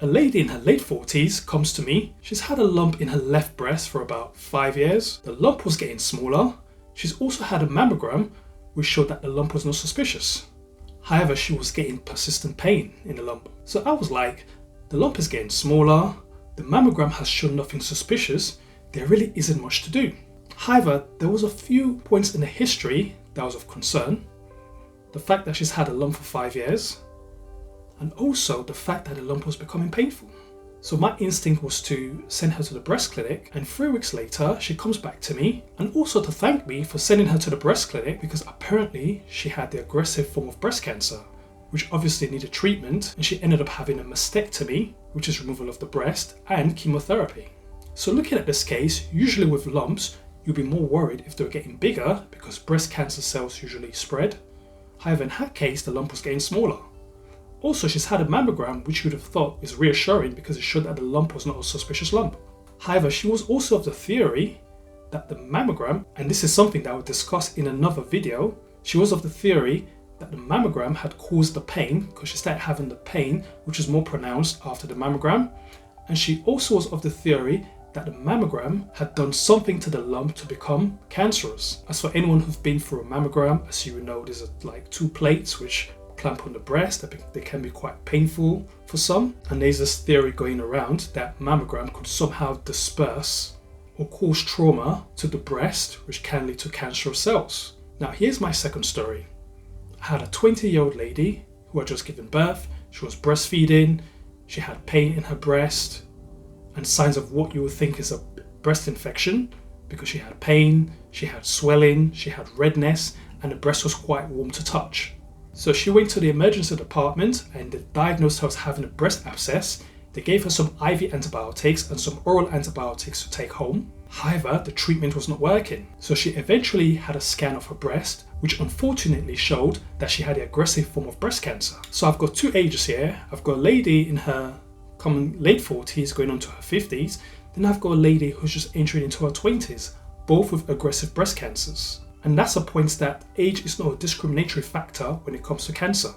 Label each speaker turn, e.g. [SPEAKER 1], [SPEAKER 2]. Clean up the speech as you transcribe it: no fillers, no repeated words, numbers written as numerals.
[SPEAKER 1] A lady in her late 40s comes to me. She's had a lump in her left breast for about 5 years. The lump was getting smaller. She's also had a mammogram which showed that the lump was not suspicious. However, she was getting persistent pain in the lump. So I was like, the lump is getting smaller, the mammogram has shown nothing suspicious, there really isn't much to do. However, there was a few points in the history that was of concern. The fact that she's had a lump for 5 years, and also the fact that the lump was becoming painful. So my instinct was to send her to the breast clinic, and 3 weeks later she comes back to me and also to thank me for sending her to the breast clinic because apparently she had the aggressive form of breast cancer, which obviously needed treatment, and she ended up having a mastectomy, which is removal of the breast, and chemotherapy. So looking at this case, usually with lumps, you'll be more worried if they're getting bigger because breast cancer cells usually spread. However, in her case, the lump was getting smaller. Also, she's had a mammogram, which you would have thought is reassuring because it showed that the lump was not a suspicious lump. However, she was also of the theory that the mammogram, and this is something that I will discuss in another video, she was of the theory that the mammogram had caused the pain because she started having the pain, which was more pronounced after the mammogram. And she also was of the theory that the mammogram had done something to the lump to become cancerous. As for anyone who've been through a mammogram, as you would know, there's like 2 plates which clamp on the breast. They can be quite painful for some, and there's this theory going around that mammogram could somehow disperse or cause trauma to the breast, which can lead to cancerous cells. Now here's my second story. I had a 20-year-old lady who had just given birth. She was breastfeeding, she had pain in her breast and signs of what you would think is a breast infection because she had pain, she had swelling, she had redness, and the breast was quite warm to touch. So she went to the emergency department and they diagnosed her as having a breast abscess. They gave her some IV antibiotics and some oral antibiotics to take home. However, the treatment was not working. So she eventually had a scan of her breast, which unfortunately showed that she had the aggressive form of breast cancer. So I've got 2 ages here. I've got a lady in her common late 40s going on to her 50s. Then I've got a lady who's just entering into her 20s, both with aggressive breast cancers. And that's a point that age is not a discriminatory factor when it comes to cancer.